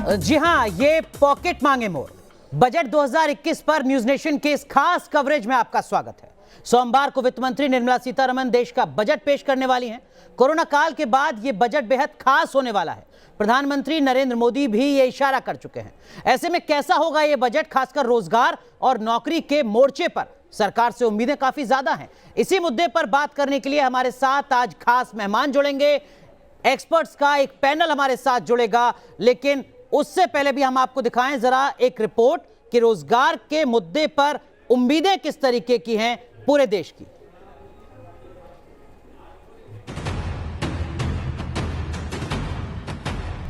जी हां, ये पॉकेट मांगे मोर बजट 2021 पर न्यूज नेशन के इस खास कवरेज में आपका स्वागत है। सोमवार को वित्त मंत्री निर्मला सीतारमण देश का बजट पेश करने वाली हैं। कोरोना काल के बाद ये बजट बेहद खास होने वाला है। प्रधानमंत्री नरेंद्र मोदी भी ये इशारा कर चुके हैं। ऐसे में कैसा होगा ये बजट, खासकर रोजगार और नौकरी के मोर्चे पर सरकार से उम्मीदें काफी ज्यादा हैं। इसी मुद्दे पर बात करने के लिए हमारे साथ आज खास मेहमान जुड़ेंगे। एक्सपर्ट्स का एक पैनल हमारे साथ जुड़ेगा, लेकिन उससे पहले भी हम आपको दिखाएं जरा एक रिपोर्ट कि रोजगार के मुद्दे पर उम्मीदें किस तरीके की हैं पूरे देश की।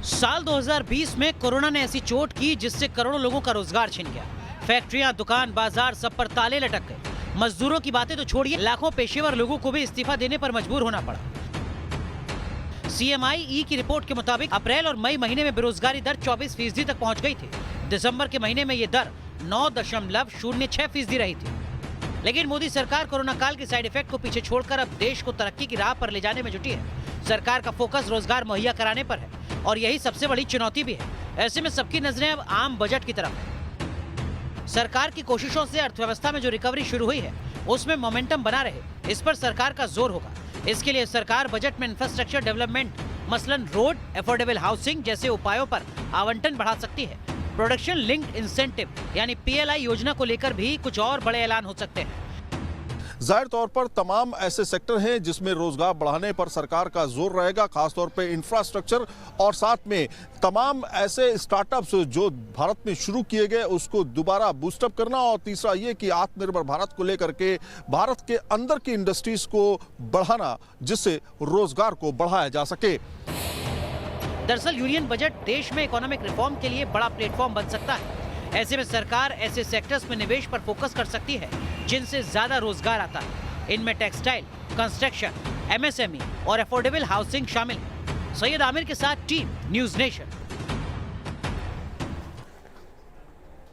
साल 2020 में कोरोना ने ऐसी चोट की जिससे करोड़ों लोगों का रोजगार छिन गया। फैक्ट्रियां, दुकान, बाजार सब पर ताले लटक गए। मजदूरों की बातें तो छोड़िए, लाखों पेशेवर लोगों को भी इस्तीफा देने पर मजबूर होना पड़ा। CMIE की रिपोर्ट के मुताबिक अप्रैल और मई महीने में बेरोजगारी दर 24% तक पहुंच गई थी। दिसंबर के महीने में यह दर 9.06% रही थी। लेकिन मोदी सरकार कोरोना काल के साइड इफेक्ट को पीछे छोड़कर अब देश को तरक्की की राह पर ले जाने में जुटी है। सरकार का फोकस रोजगार मुहैया कराने पर है और यही सबसे बड़ी चुनौती भी है। ऐसे में सबकी नजरें अब आम बजट की तरफ है। सरकार की कोशिशों से अर्थव्यवस्था में जो रिकवरी शुरू हुई है उसमें मोमेंटम बना रहे, इस पर सरकार का जोर होगा। इसके लिए सरकार बजट में इंफ्रास्ट्रक्चर डेवलपमेंट, मसलन रोड, अफोर्डेबल हाउसिंग जैसे उपायों पर आवंटन बढ़ा सकती है। प्रोडक्शन लिंक्ड इंसेंटिव यानी PLI योजना को लेकर भी कुछ और बड़े ऐलान हो सकते हैं। जाहिर तौर पर तमाम ऐसे सेक्टर हैं जिसमें रोजगार बढ़ाने पर सरकार का जोर रहेगा, खासतौर पे इंफ्रास्ट्रक्चर और साथ में तमाम ऐसे स्टार्टअप्स जो भारत में शुरू किए गए उसको दोबारा बूस्टअप करना, और तीसरा ये कि आत्मनिर्भर भारत को लेकर के भारत के अंदर की इंडस्ट्रीज को बढ़ाना जिससे रोजगार को बढ़ाया जा सके। दरअसल यूनियन बजट देश में इकोनॉमिक रिफॉर्म के लिए बड़ा प्लेटफॉर्म बन सकता है। ऐसे में सरकार ऐसे सेक्टर्स में निवेश पर फोकस कर सकती है जिनसे ज्यादा रोजगार आता है। इनमें टेक्सटाइल, कंस्ट्रक्शन, MSME और अफोर्डेबल हाउसिंग शामिल है। सैयद आमिर के साथ टीम न्यूज नेशन।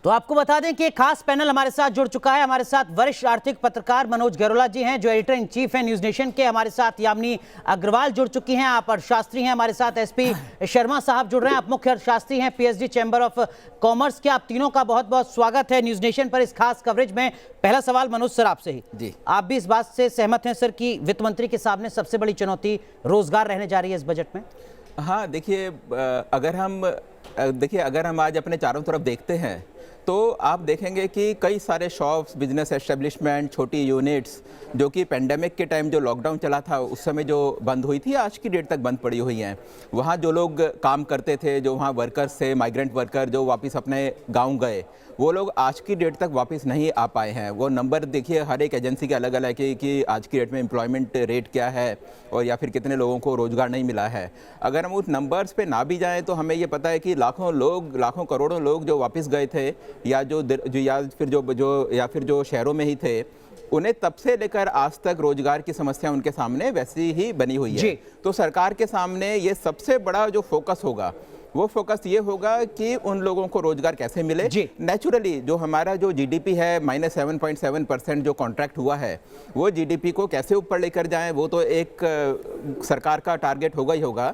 तो आपको बता दें कि एक खास पैनल हमारे साथ जुड़ चुका है। हमारे साथ वरिष्ठ आर्थिक पत्रकार मनोज गैरोला जी हैं जो एडिटर इन चीफ हैं न्यूज नेशन के। हमारे साथ यामिनी अग्रवाल जुड़ चुकी हैं, आप अर्थशास्त्री हैं। हमारे साथ SP शर्मा साहब जुड़ रहे हैं, आप मुख्य अर्थशास्त्री हैं PSG चैम्बर ऑफ कॉमर्स के। आप तीनों का बहुत बहुत स्वागत है न्यूज नेशन पर इस खास कवरेज में। पहला सवाल मनोज सर आपसे ही जी, आप भी इस बात से सहमत हैं सर कि वित्त मंत्री के सामने सबसे बड़ी चुनौती रोजगार रहने जा रही है इस बजट में? हाँ, देखिए अगर हम आज अपने चारों तरफ देखते हैं तो आप देखेंगे कि कई सारे शॉप्स, बिजनेस एस्टेब्लिशमेंट, छोटी यूनिट्स जो कि पेंडेमिक के टाइम जो लॉकडाउन चला था उस समय जो बंद हुई थी, आज की डेट तक बंद पड़ी हुई हैं। वहाँ जो लोग काम करते थे, जो वहाँ वर्कर्स थे, माइग्रेंट वर्कर जो वापस अपने गांव गए, वो लोग आज की डेट तक वापस नहीं आ पाए हैं। वो नंबर देखिए हर एक एजेंसी के अलग अलग है कि आज की डेट में एम्प्लॉयमेंट रेट क्या है और या फिर कितने लोगों को रोज़गार नहीं मिला है। अगर हम उस नंबर्स पे ना भी जाएं तो हमें ये पता है कि लाखों करोड़ों लोग जो वापस गए थे या फिर जो शहरों में ही थे, उन्हें तब से लेकर आज तक रोजगार की समस्या उनके सामने वैसी ही बनी हुई है। तो सरकार के सामने ये सबसे बड़ा जो फोकस होगा वो फोकस ये होगा कि उन लोगों को रोजगार कैसे मिले। नेचुरली जो हमारा जो GDP है -7.7% जो कॉन्ट्रैक्ट हुआ है, वो GDP को कैसे ऊपर लेकर जाएं, वो तो एक सरकार का टारगेट होगा ही होगा।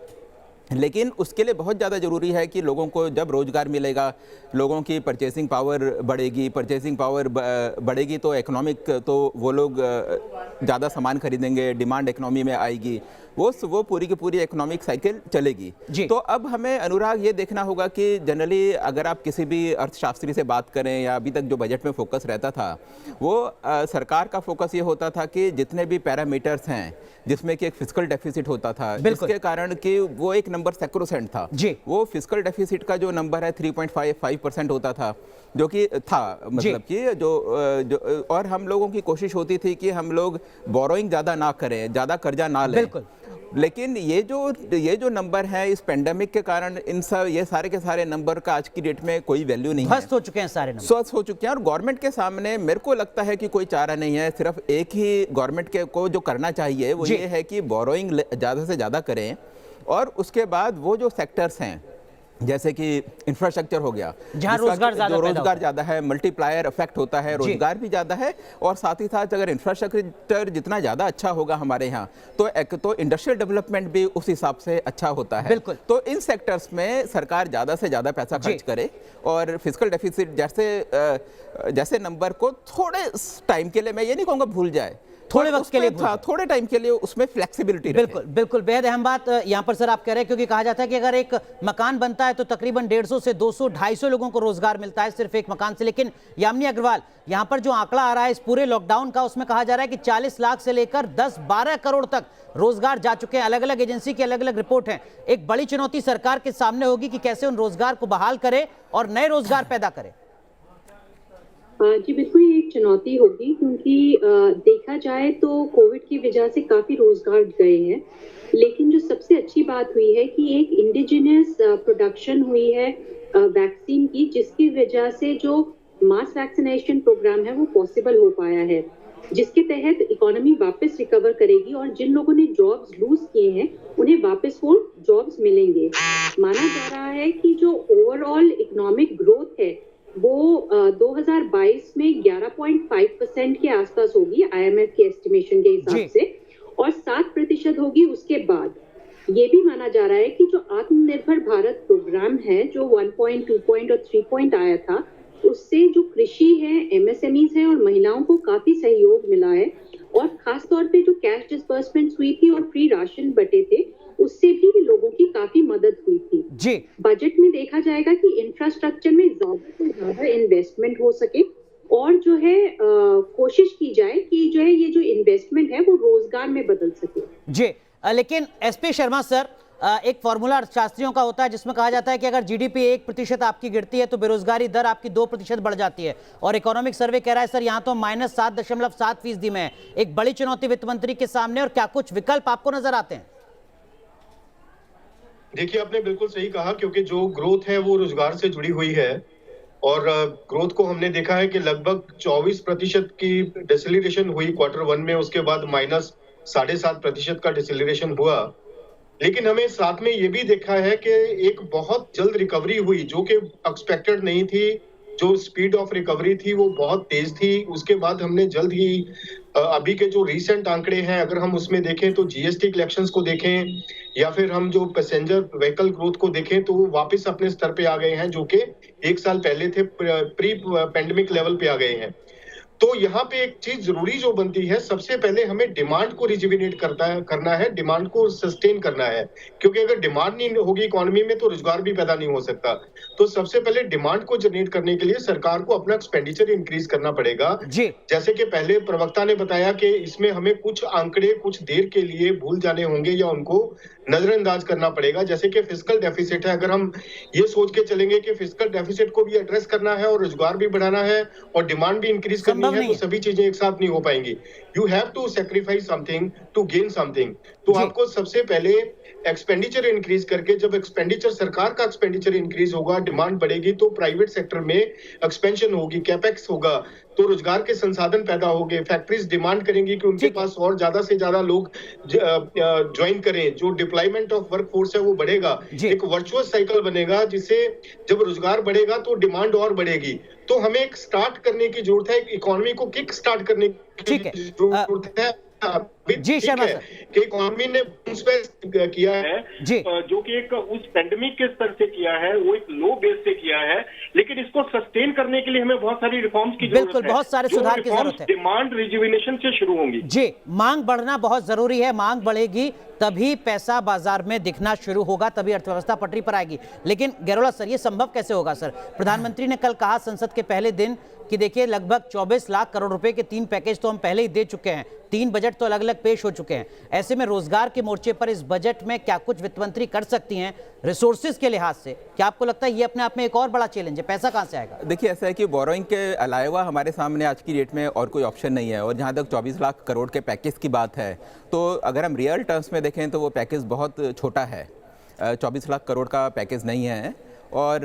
लेकिन उसके लिए बहुत ज़्यादा ज़रूरी है कि लोगों को जब रोज़गार मिलेगा, लोगों की परचेसिंग पावर बढ़ेगी, बढ़ेगी तो इकोनॉमिक तो वो लोग ज़्यादा सामान खरीदेंगे, डिमांड इकोनॉमी में आएगी, वो पूरी की पूरी इकोनॉमिक साइकिल चलेगी। तो अब हमें अनुराग ये देखना होगा कि जनरली अगर आप किसी भी अर्थशास्त्री से बात करें या अभी तक जो बजट में फोकस रहता था वो सरकार का फोकस ये होता था कि जितने भी पैरामीटर्स हैं जिसमें कि एक फिस्कल डेफिसिट होता था, जिसके कारण कि वो एक नंबर सैक्रोसेंट था। वो फिस्कल डेफिसिट का जो नंबर है 3.55% होता था, जो कि था मतलब कि जो और हम लोगों की कोशिश होती थी कि हम लोग बोरोइंग ज़्यादा ना करें, ज़्यादा कर्जा ना लें। लेकिन ये जो नंबर है इस पेंडेमिक के कारण ये सारे के सारे नंबर का आज की डेट में कोई वैल्यू नहीं है, हो चुके हैं, सारे नंबर स्वस्थ हो चुके हैं। और गवर्नमेंट के सामने मेरे को लगता है कि कोई चारा नहीं है, सिर्फ एक ही गवर्नमेंट को जो करना चाहिए वो ये है कि बोरोइंग ज़्यादा से ज़्यादा करें और उसके बाद वो जो सेक्टर्स हैं जैसे कि इंफ्रास्ट्रक्चर हो गया, जहाँ रोजगार ज्यादा जो पैदा रोजगार ज्यादा है, मल्टीप्लायर इफेक्ट होता है, रोजगार भी ज्यादा है। और साथ ही साथ अगर इंफ्रास्ट्रक्चर जितना ज्यादा अच्छा होगा हमारे यहाँ, तो एक तो इंडस्ट्रियल डेवलपमेंट भी उस हिसाब से अच्छा होता है। बिल्कुल। तो इन सेक्टर्स में सरकार ज्यादा से ज्यादा पैसा खर्च करे और फिस्कल डेफिसिट जैसे नंबर को थोड़े टाइम के लिए, मैं ये नहीं कहूँगा भूल जाए, थोड़े वक्त के लिए थोड़े टाइम के लिए उसमें फ्लेक्सिबिलिटी रहे। बिल्कुल बिल्कुल, बेहद अहम बात यहाँ पर सर आप कह रहे हैं, क्योंकि कहा जाता है कि अगर एक मकान बनता है तो तकरीबन 150 से 200 250 लोगों को रोजगार मिलता है सिर्फ एक मकान से। लेकिन यामिनी अग्रवाल, यहाँ पर जो आंकड़ा आ रहा है इस पूरे लॉकडाउन का, उसमें कहा जा रहा है कि 40 लाख से लेकर 10-12 करोड़ तक रोजगार जा चुके हैं। अलग अलग एजेंसी की अलग अलग रिपोर्ट है। एक बड़ी चुनौती सरकार के सामने होगी कि कैसे उन रोजगार को बहाल करे और नए रोजगार पैदा करे। जी बिल्कुल, ये एक चुनौती होगी, क्योंकि देखा जाए तो कोविड की वजह से काफी रोजगार गए हैं, लेकिन जो सबसे अच्छी बात हुई है कि एक इंडिजिनियस प्रोडक्शन हुई है वैक्सीन की, जिसकी वजह से जो मास वैक्सीनेशन प्रोग्राम है वो पॉसिबल हो पाया है, जिसके तहत इकोनॉमी वापस रिकवर करेगी और जिन लोगों ने जॉब्स लूज किए हैं उन्हें वापस वो जॉब्स मिलेंगे। माना जा रहा है कि जो ओवरऑल इकोनॉमिक ग्रोथ है वो 2022 में 11.5% के आसपास होगी IMF के एस्टिमेशन के हिसाब से, और 7% होगी उसके बाद। ये भी माना जा रहा है कि जो आत्मनिर्भर भारत प्रोग्राम है जो 1 पॉइंट, 2 पॉइंट और 3 पॉइंट आया था, उससे जो कृषि है, MSMEs है और महिलाओं को काफी सहयोग मिला है, और खासतौर पे जो कैश डिसबर्समेंट्स हुई थी और फ्री राशन बटे थे, उससे भी लोगों की काफी मदद हुई थी। जी, बजट में देखा जाएगा कि इंफ्रास्ट्रक्चर में ज्यादा से ज्यादा इन्वेस्टमेंट हो सके, और जो है कोशिश की जाए कि जो है ये जो इन्वेस्टमेंट है वो रोजगार में बदल सके। जी, लेकिन SP शर्मा सर, एक फॉर्मूला अर्थशास्त्रियों का होता है जिसमें कहा जाता है कि अगर GDP 1% आपकी गिरती है तो बेरोजगारी दर आपकी 2% बढ़ जाती है, और इकोनॉमिक सर्वे कह रहा है सर यहाँ तो -7.7% में है। एक बड़ी चुनौती वित्त मंत्री के सामने, और क्या कुछ विकल्प आपको नजर आते हैं? देखिए, आपने बिल्कुल सही कहा, क्योंकि जो ग्रोथ है वो रोजगार से जुड़ी हुई है, और ग्रोथ को हमने देखा है कि लगभग 24% की डिसेलरेशन हुई Q1 में, उसके बाद -7.5% का डिसेलरेशन हुआ। लेकिन हमें साथ में ये भी देखा है कि एक बहुत जल्द रिकवरी हुई जो कि एक्सपेक्टेड नहीं थी। जो स्पीड ऑफ रिकवरी थी वो बहुत तेज थी। उसके बाद हमने जल्द ही अभी के जो रीसेंट आंकड़े हैं, अगर हम उसमें देखें तो GST कलेक्शंस को देखें या फिर हम जो पैसेंजर व्हीकल ग्रोथ को देखें तो वो वापस अपने स्तर पे आ गए हैं, जो कि 1 साल पहले थे, प्री पैंडेमिक लेवल पे आ गए हैं। तो यहाँ पे एक चीज जरूरी जो बनती है, सबसे पहले हमें डिमांड को रिजुविनेट करना है, डिमांड को सस्टेन करना है, क्योंकि अगर डिमांड नहीं होगी इकोनॉमी में तो रोजगार भी पैदा नहीं हो सकता। तो सबसे पहले डिमांड को जनरेट करने के लिए सरकार को अपना एक्सपेंडिचर इंक्रीज करना पड़ेगा। जैसे कि पहले प्रवक्ता ने बताया कि इसमें हमें कुछ आंकड़े कुछ देर के लिए भूल जाने होंगे या उनको नजरअंदाज करना पड़ेगा। जैसे कि फिस्कल डेफिसिट है, अगर हम ये सोच के चलेंगे कि फिस्कल डेफिसिट को भी एड्रेस करना है और रोजगार भी बढ़ाना है और डिमांड भी इंक्रीज करनी है, तो सभी चीजें एक साथ नहीं हो पाएंगी। You have to sacrifice something to gain something. तो आपको सबसे पहले एक्सपेंडिचर इंक्रीज करके, जब एक्सपेंडिचर, सरकार का एक्सपेंडिचर इंक्रीज होगा, डिमांड बढ़ेगी, तो प्राइवेट सेक्टर में एक्सपेंशन होगी, कैपेक्स होगा, तो रोजगार के संसाधन पैदा होंगे। फैक्ट्रीज डिमांड करेंगी कि उनके पास और ज्यादा से ज्यादा लोग ज्वाइन करें, जो डिप्लॉयमेंट ऑफ वर्क फोर्स है वो बढ़ेगा। एक वर्चुअस साइकिल बनेगा, जिससे जब रोजगार बढ़ेगा तो डिमांड और बढ़ेगी। तो हमें एक स्टार्ट करने की जरूरत है, इकोनॉमी को किक स्टार्ट करने की जरूरत है। जी शर्मा सर, कि इकोनॉमी ने किया है जो कि एक उस पेंडेमिक के स्तर से किया है, वो एक लो बेस से किया है, लेकिन इसको सस्टेन करने के लिए हमें बहुत सारी रिफॉर्म्स की जरूरत है। बिल्कुल, बहुत सारे सुधार की जरूरत है। डिमांड रिजुविनेशन से शुरू होंगी। जी, मांग बढ़ना बहुत जरूरी है। मांग बढ़ेगी तभी पैसा बाजार में दिखना शुरू होगा, तभी अर्थव्यवस्था पटरी पर आएगी। लेकिन गैरोला सर, ये संभव कैसे होगा सर? प्रधानमंत्री ने कल कहा संसद के पहले दिन कि देखिए लगभग 24 लाख करोड़ रुपए के 3 पैकेज तो हम पहले ही दे चुके हैं, 3 बजट तो अलग अलग पेश हो चुके हैं। ऐसे में रोजगार के मोर्चे पर इस बजट में क्या कुछ वित्त मंत्री कर सकती हैं रिसोर्सेज के लिहाज से? क्या आपको लगता है ये अपने आप में एक और बड़ा चैलेंज है? पैसा कहां से आएगा? देखिए, ऐसा है कि बोरोइंग के अलावा हमारे सामने आज की डेट में और कोई ऑप्शन नहीं है। और जहां तक 24 लाख करोड़ के पैकेज की बात है, तो अगर हम रियल टर्म्स में देखें तो वो पैकेज बहुत छोटा है, 24 लाख करोड़ का पैकेज नहीं है। और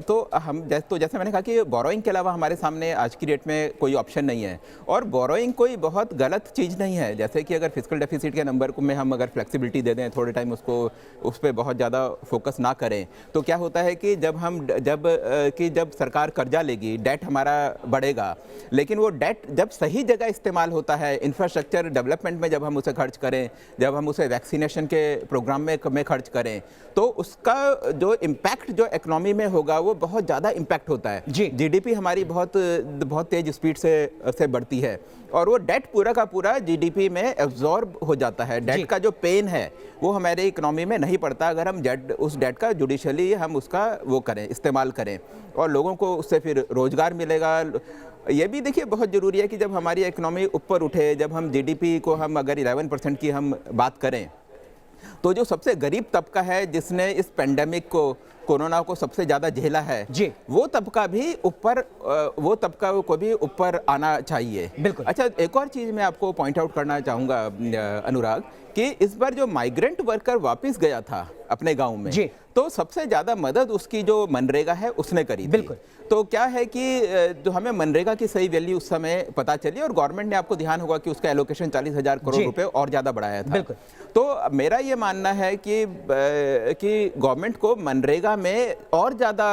तो जैसे मैंने कहा कि बोरोइंग के अलावा हमारे सामने आज की डेट में कोई ऑप्शन नहीं है। और बोरोइंग कोई बहुत गलत चीज़ नहीं है, जैसे कि अगर फिजिकल डेफिसिट के नंबर को में हम अगर फ्लेक्सिबिलिटी दे दें, थोड़े टाइम उसको उस पर बहुत ज़्यादा फोकस ना करें, तो क्या होता है कि जब सरकार कर्जा लेगी, डेट हमारा बढ़ेगा, लेकिन वो डेट जब सही जगह इस्तेमाल होता है, इंफ्रास्ट्रक्चर डेवलपमेंट में जब हम उसे खर्च करें, जब हम उसे वैक्सीनेशन के प्रोग्राम में खर्च करें, तो उसका जो इम्पैक्ट जो इकोनॉमी में होगा वो बहुत ज़्यादा इम्पैक्ट होता है। जीडीपी हमारी बहुत तेज स्पीड से बढ़ती है और वो डेट पूरा का पूरा जीडीपी में एब्जॉर्ब हो जाता है। डेट का जो पेन है वो हमारे इकोनॉमी में नहीं पड़ता अगर हम उस डेट का जुडिशली हम उसका वो करें, इस्तेमाल करें, और लोगों को उससे फिर रोजगार मिलेगा। ये भी देखिए बहुत ज़रूरी है कि जब हमारी इकोनॉमी ऊपर उठे, जब हम जीडीपी को हम अगर 11% की हम बात करें, तो जो सबसे गरीब तबका है जिसने इस पेंडेमिक को, कोरोना को सबसे ज़्यादा झेला है, वो तबका को भी ऊपर आना चाहिए। बिल्कुल। अच्छा, एक और चीज़ मैं आपको पॉइंट आउट करना चाहूँगा अनुराग, कि इस बार जो माइग्रेंट वर्कर वापस गया था अपने गांव में, तो सबसे ज़्यादा मदद उसकी जो मनरेगा है उसने करी थी। बिल्कुल। तो क्या है कि जो हमें मनरेगा की सही वैल्यू उस समय पता चली, और गवर्नमेंट ने, आपको ध्यान होगा कि उसका एलोकेशन 40,000 करोड़ रुपए और ज़्यादा बढ़ाया था। बिल्कुल। तो मेरा ये मानना है कि गवर्नमेंट को मनरेगा में और ज़्यादा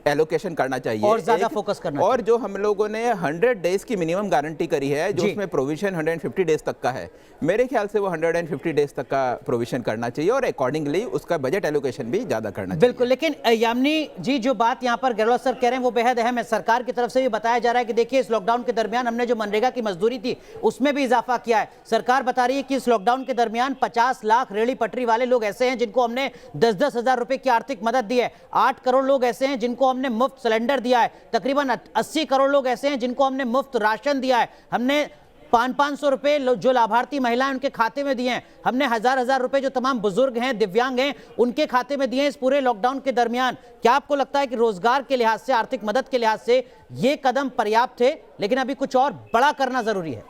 एलोकेशन करना चाहिए और ज्यादा फोकस करना और जो हम लोगों ने 100 डेज की मिनिमम गारंटी करी है, जो उसमें प्रोविजन 150 डेज तक का है, मेरे ख्याल से वो 150 डेज तक का प्रोविजन करना चाहिए और अकॉर्डिंगली उसका बजट एलोकेशन भी ज्यादा करना चाहिए। बिल्कुल। लेकिन यामिनी जी, जो बात यहाँ पर गहलोत सर कह रहे हैं वो बेहद अहम है। सरकार की तरफ से भी बताया जा रहा है कि देखिए, इस लॉकडाउन के दरमियान हमने जो मनरेगा की मजदूरी थी उसमें भी इजाफा किया है। सरकार बता रही है कि इस लॉकडाउन के दरमियान 50 लाख रेहड़ी पटरी वाले लोग ऐसे हैं जिनको हमने 10-10 हजार रुपए की आर्थिक मदद दी है। 8 करोड़ लोग ऐसे हैं जिनको हमने मुफ्त सिलेंडर दिया है। तकरीबन 80 करोड़ लोग ऐसे हैं जिनको हमने मुफ्त राशन दिया है। हमने 500-500 रुपए जो लाभार्थी महिलाएं उनके खाते में दिए हैं। हमने 1000-1000 रुपए जो तमाम बुजुर्ग हैं, दिव्यांग हैं, उनके खाते में दिए हैं इस पूरे लॉकडाउन के दरमियान। क्या आपको लगता है कि रोजगार के लिहाज से, आर्थिक मदद के लिहाज से ये कदम पर्याप्त थे, लेकिन अभी कुछ और बड़ा करना जरूरी है?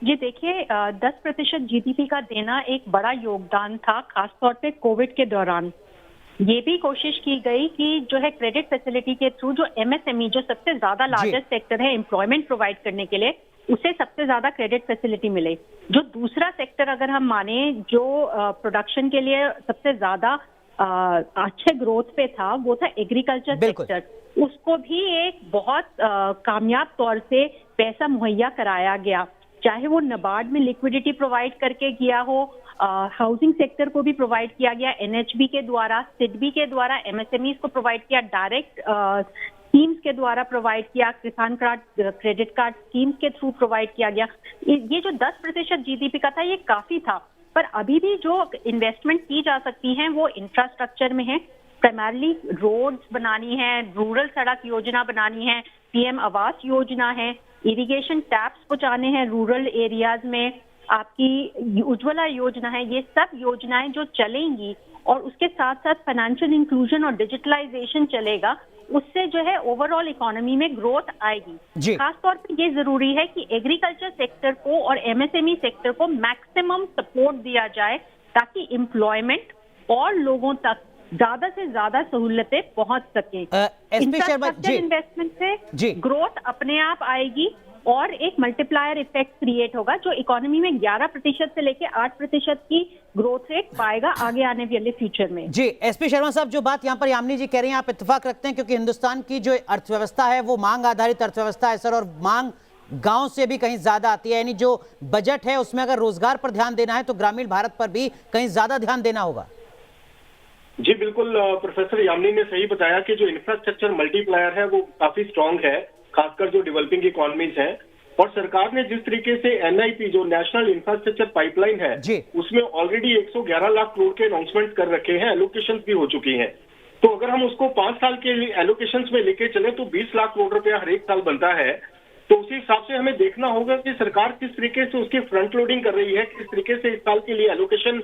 जी देखिए, 10% जीडीपी का देना एक बड़ा योगदान था, खासतौर पे कोविड के दौरान। ये भी कोशिश की गई कि जो है क्रेडिट फैसिलिटी के थ्रू जो एमएसएमई, जो सबसे ज्यादा लार्जेस्ट सेक्टर है एम्प्लॉयमेंट प्रोवाइड करने के लिए, उसे सबसे ज्यादा क्रेडिट फैसिलिटी मिले। जो दूसरा सेक्टर अगर हम माने जो प्रोडक्शन के लिए सबसे ज्यादा अच्छे ग्रोथ पे था, वो था एग्रीकल्चर सेक्टर। उसको भी एक बहुत कामयाब तौर से पैसा मुहैया कराया गया, चाहे वो नाबार्ड में लिक्विडिटी प्रोवाइड करके किया हो, हाउसिंग सेक्टर को भी प्रोवाइड किया गया एनएचबी के द्वारा, सिडबी के द्वारा एमएसएमईज को प्रोवाइड किया, डायरेक्ट स्कीम्स के द्वारा प्रोवाइड किया, किसान कार्ड, क्रेडिट कार्ड स्कीम्स के थ्रू प्रोवाइड किया गया। ये जो 10% जीडीपी का था ये काफी था, पर अभी भी जो इन्वेस्टमेंट की जा सकती है वो इंफ्रास्ट्रक्चर में है। प्राइमरली रोड्स बनानी है, रूरल सड़क योजना बनानी है, पीएम आवास योजना है, इरिगेशन टैप्स पहुंचाने हैं रूरल एरियाज में, आपकी उज्ज्वला योजना है। ये सब योजनाएं जो चलेंगी और उसके साथ साथ फाइनेंशियल इंक्लूजन और डिजिटलाइजेशन चलेगा, उससे जो है ओवरऑल इकोनॉमी में ग्रोथ आएगी। खासतौर पे ये जरूरी है कि एग्रीकल्चर सेक्टर को और एमएसएमई सेक्टर को मैक्सिमम सपोर्ट दिया जाए ताकि एम्प्लॉयमेंट और लोगों तक ज्यादा से ज्यादा सहूलतें पहुंच सकें। इंफ्रास्ट्रक्चर इन्वेस्टमेंट से ग्रोथ अपने आप आएगी और एक मल्टीप्लायर इफेक्ट क्रिएट होगा जो इकोनॉमी में 11% से लेके 8% की ग्रोथ रेट पाएगा आगे आने वाले फ्यूचर में। जी एसपी शर्मा साहब, जो बात यहाँ पर यामिनी जी कह रही हैं आप इत्तेफाक रखते हैं, क्योंकि हिंदुस्तान की जो अर्थव्यवस्था है वो मांग आधारित अर्थव्यवस्था है सर, और मांग गांव से भी कहीं ज्यादा आती है। यानी जो बजट है उसमें अगर रोजगार पर ध्यान देना है तो ग्रामीण भारत पर भी कहीं ज्यादा ध्यान देना होगा। जी बिल्कुल, प्रोफेसर यामिनी ने सही बताया कि जो इंफ्रास्ट्रक्चर मल्टीप्लायर है वो काफी स्ट्रांग है, खासकर जो डेवलपिंग इकोनॉमीज हैं। और सरकार ने जिस तरीके से एनआईपी जो नेशनल इंफ्रास्ट्रक्चर पाइपलाइन है उसमें ऑलरेडी 111 लाख करोड़ के अनाउंसमेंट कर रखे हैं, एलोकेशन भी हो चुकी हैं। तो अगर हम उसको 5 साल के एलोकेशन में लेके चले तो 20 लाख करोड़ रुपया हर एक साल बनता है। तो उसी हिसाब से हमें देखना होगा कि सरकार किस तरीके से उसकी फ्रंट लोडिंग कर रही है, किस तरीके से इस साल के लिए एलोकेशन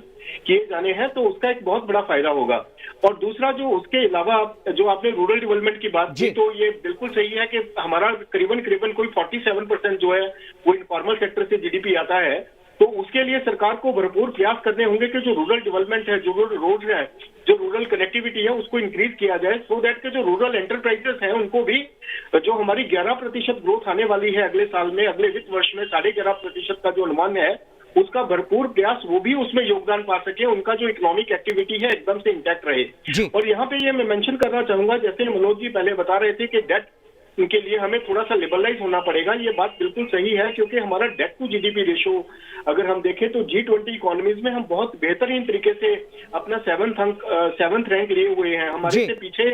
किए जाने हैं, तो उसका एक बहुत बड़ा फायदा होगा। और दूसरा जो उसके अलावा जो आपने रूरल डेवलपमेंट की बात की, तो ये बिल्कुल सही है कि हमारा करीबन कोई 47% जो है वो इनफॉर्मल सेक्टर से जीडीपी आता है। तो उसके लिए सरकार को भरपूर प्रयास करने होंगे कि जो रूरल डेवलपमेंट है, जो रोड है, जो रूरल कनेक्टिविटी है, उसको इंक्रीज किया जाए, सो दैट के जो रूरल एंटरप्राइजेस हैं उनको भी जो हमारी 11% ग्रोथ आने वाली है अगले साल में, अगले वित्त वर्ष में 11.5% का जो अनुमान है, उसका भरपूर प्रयास वो भी उसमें योगदान पा सके, उनका जो इकोनॉमिक एक्टिविटी है एकदम से इंटैक्ट रहे। और यहाँ पे ये मैं मेंशन करना चाहूंगा, जैसे मनोज जी पहले बता रहे थे कि डेट उनके लिए हमें थोड़ा सा लिबरलाइज होना पड़ेगा, ये बात बिल्कुल सही है, क्योंकि हमारा डेट टू जीडीपी रेशो अगर हम देखें तो G20 इकोनॉमीज में हम बहुत बेहतरीन तरीके से अपना 7th रैंक लिए हुए हैं। हमारे से पीछे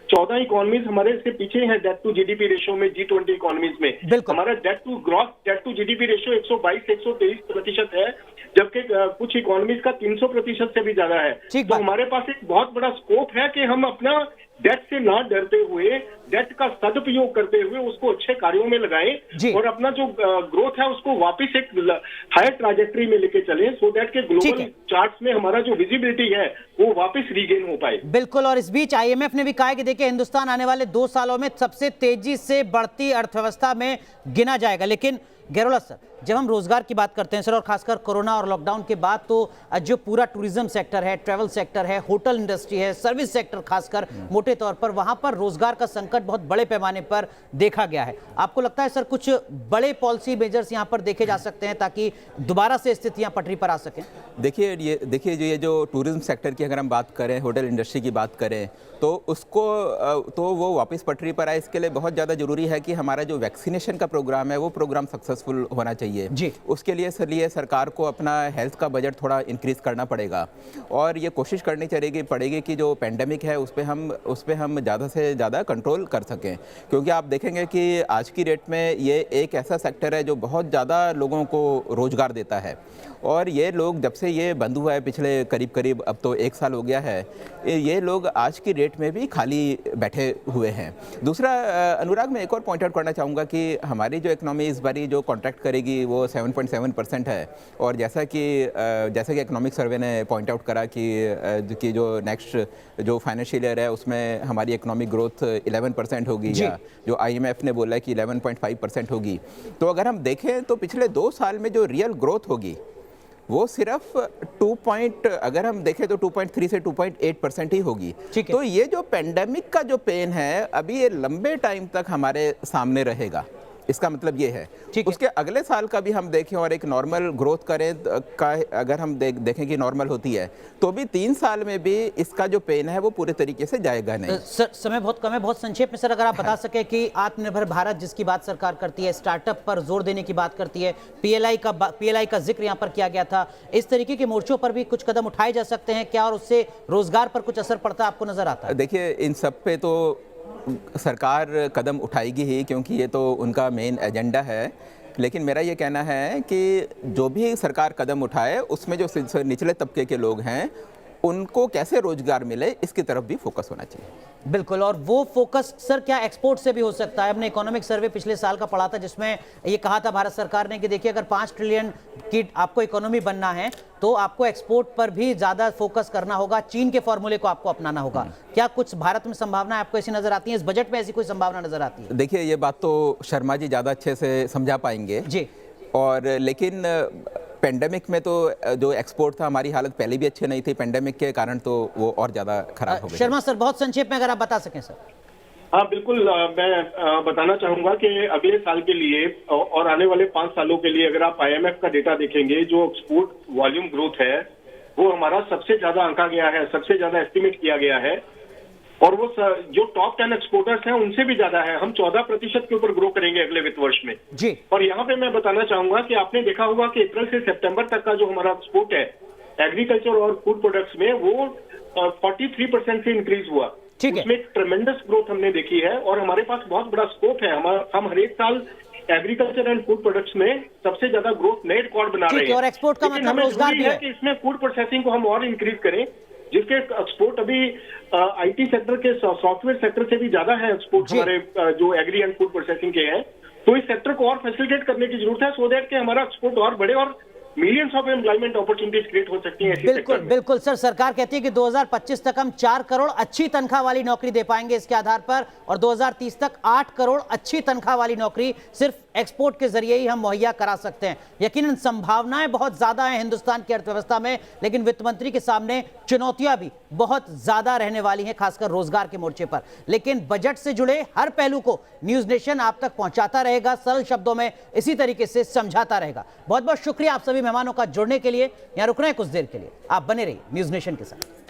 14 इकोनॉमीज हमारे से पीछे हैं डेट टू जीडीपी रेशो में G20 इकोनॉमीज में। हमारा gross debt to GDP ratio 122-123% है, जबकि कुछ इकोनॉमीज का 300% से भी ज्यादा है। तो हमारे पास एक बहुत बड़ा स्कोप है कि हम अपना डेट से ना डरते हुए, डेट का सदुपयोग करते हुए उसको अच्छे कार्यों में लगाएं और अपना जो ग्रोथ है उसको वापस एक हायर ट्रैजेक्टरी में लेके चलें, सो दैट के ग्लोबल चार्ट्स में हमारा जो विजिबिलिटी है वो वापस रीगेन हो पाए। बिल्कुल। और इस बीच IMF ने भी कहा है कि देखिए हिंदुस्तान आने वाले 2 सालों में सबसे तेजी से बढ़ती अर्थव्यवस्था में गिना जाएगा। लेकिन गैरोला सर, जब हम रोजगार की बात करते हैं सर, और खासकर कोरोना और लॉकडाउन के बाद तो जो पूरा टूरिज्म सेक्टर है, ट्रैवल सेक्टर है, होटल इंडस्ट्री है, सर्विस सेक्टर खासकर मोटे तौर पर, वहां पर रोजगार का संकट बहुत बड़े पैमाने पर देखा गया है। आपको लगता है सर कुछ बड़े पॉलिसी मेजर्स यहां पर देखे जा सकते हैं ताकि दोबारा से स्थितियां पटरी पर आ सकें? देखिए ये जो टूरिज्म सेक्टर की अगर हम बात करें, होटल इंडस्ट्री की बात करें, तो उसको तो वो वापस पटरी पर आए, इसके लिए बहुत ज़्यादा ज़रूरी है कि हमारा जो वैक्सीनेशन का प्रोग्राम है वो प्रोग्राम सक्सेसफुल होना चाहिए जी। उसके लिए सरकार को अपना हेल्थ का बजट थोड़ा इंक्रीज करना पड़ेगा और ये कोशिश करनी पड़ेगी कि जो पेंडेमिक है उस पर हम ज़्यादा से ज़्यादा कंट्रोल कर सकें, क्योंकि आप देखेंगे कि आज की डेट में ये एक ऐसा सेक्टर है जो बहुत ज़्यादा लोगों को रोज़गार देता है और ये लोग जब से ये बंद हुआ है पिछले करीब अब तो 1 साल हो गया है, ये लोग आज की डेट में भी खाली बैठे हुए हैं। दूसरा अनुराग, मैं एक और पॉइंट आउट करना चाहूँगा कि हमारी जो इकोनॉमी इस बारी जो कॉन्ट्रैक्ट करेगी वो 7.7% है और जैसा कि इकोनॉमिक सर्वे ने पॉइंट आउट करा कि जो नेक्स्ट जो फाइनेंशियल ईयर है उसमें हमारी इकोनॉमिक ग्रोथ 11% होगी, या जो IMF ने बोला है कि 11.5% होगी। तो अगर हम देखें तो पिछले 2 साल में जो रियल ग्रोथ होगी वो सिर्फ अगर हम देखें तो 2.3 से 2.8% ही होगी। तो ये जो पेंडेमिक का जो पेन है अभी ये लंबे टाइम तक हमारे सामने रहेगा, इसका मतलब ये है। उसके अगले साल का भी हम देखें और एक नॉर्मल ग्रोथ करें का अगर हम देखें कि नॉर्मल होती है तो भी 3 साल में भी इसका जो पेन है वो पूरे तरीके से जाएगा नहीं। सर समय बहुत कम है, बहुत संक्षेप में सर अगर आप बता सके कि आत्मनिर्भर भारत जिसकी बात सरकार करती है, स्टार्टअप पर जोर देने की बात करती है, PLI का जिक्र यहाँ पर किया गया था, इस तरीके के मोर्चों पर भी कुछ कदम उठाए जा सकते हैं क्या और उससे रोजगार पर कुछ असर पड़ता है आपको नजर आता है? देखिए इन सब पे तो सरकार कदम उठाएगी ही क्योंकि ये तो उनका मेन एजेंडा है, लेकिन मेरा ये कहना है कि जो भी सरकार कदम उठाए उसमें जो निचले तबके के लोग हैं उनको कैसे रोजगार मिले इसकी तरफ भी फोकस होना चाहिए। बिल्कुल। और वो फोकस सर क्या एक्सपोर्ट से भी हो सकता है? हमने इकोनॉमिक सर्वे पिछले साल का पढ़ा था जिसमें ये कहा था भारत सरकार ने कि देखिए अगर 5 ट्रिलियन की आपको इकोनॉमी बनना है तो आपको एक्सपोर्ट पर भी ज्यादा फोकस करना होगा, चीन के फॉर्मूले को आपको अपनाना होगा। क्या कुछ भारत में संभावना आपको ऐसी नजर आती है? इस बजट में ऐसी कोई संभावना नजर आती है? देखिए ये बात तो शर्मा जी ज्यादा अच्छे से समझा पाएंगे जी। और लेकिन पेंडेमिक में तो जो एक्सपोर्ट था हमारी हालत पहले भी अच्छी नहीं थी, पेंडेमिक के कारण तो वो और ज़्यादा खराब हो गई। शर्मा सर बहुत संक्षेप में अगर आप बता सकें सर। हाँ बिल्कुल, मैं बताना चाहूंगा कि अगले साल के लिए और आने वाले 5 सालों के लिए अगर आप IMF का डेटा देखेंगे, जो एक्सपोर्ट वॉल्यूम ग्रोथ है वो हमारा सबसे ज्यादा आंका गया है, सबसे ज्यादा एस्टिमेट किया गया है और वो जो टॉप 10 एक्सपोर्टर्स हैं उनसे भी ज्यादा है। हम 14% के ऊपर ग्रो करेंगे अगले वित्त वर्ष में जी। और यहाँ पे मैं बताना चाहूंगा कि आपने देखा होगा कि अप्रैल से सितंबर तक का जो हमारा एक्सपोर्ट है एग्रीकल्चर और फूड प्रोडक्ट्स में वो 43% से इंक्रीज हुआ। उसमें एक ट्रेमेंडस ग्रोथ हमने देखी है और हमारे पास बहुत बड़ा स्कोप है। हम हर एक साल एग्रीकल्चर एंड फूड प्रोडक्ट्स में सबसे ज्यादा ग्रोथ नए रिकॉर्ड बना रहे हैं और एक्सपोर्ट का मतलब रोजगार भी है कि इसमें फूड प्रोसेसिंग को हम और इंक्रीज करें, जिसके एक्सपोर्ट अभी IT सेक्टर के सॉफ्टवेयर सेक्टर से भी ज्यादा है एक्सपोर्ट हमारे जो एग्री एंड फूड प्रोसेसिंग के हैं। तो इस सेक्टर को और फैसिलिटेट करने की जरूरत है सो दैट कि हमारा एक्सपोर्ट और बढ़े और millions of employment opportunities create हो सकती हैं। बिल्कुल सर, सरकार कहती है कि 2025 तक हम 4 करोड़ अच्छी तनख्वाह वाली नौकरी दे पाएंगे इसके आधार पर और 2030 तक 8 करोड़ अच्छी तनख्वाह वाली नौकरी सिर्फ एक्सपोर्ट के जरिए ही हम मुहैया करा सकते हैं। यकीनन संभावनाएं बहुत ज्यादा हैं हिंदुस्तान की अर्थव्यवस्था में, लेकिन वित्त मंत्री के सामने चुनौतियां भी बहुत ज्यादा रहने वाली हैं, खासकर रोजगार के मोर्चे पर। लेकिन बजट से जुड़े हर पहलू को न्यूज नेशन आप तक पहुंचाता रहेगा, सरल शब्दों में इसी तरीके से समझाता रहेगा। बहुत बहुत शुक्रिया आप सभी मेहमानों का जुड़ने के लिए। यहां रुक रहे हैं कुछ देर के लिए, आप बने रहिए न्यूज नेशन के साथ।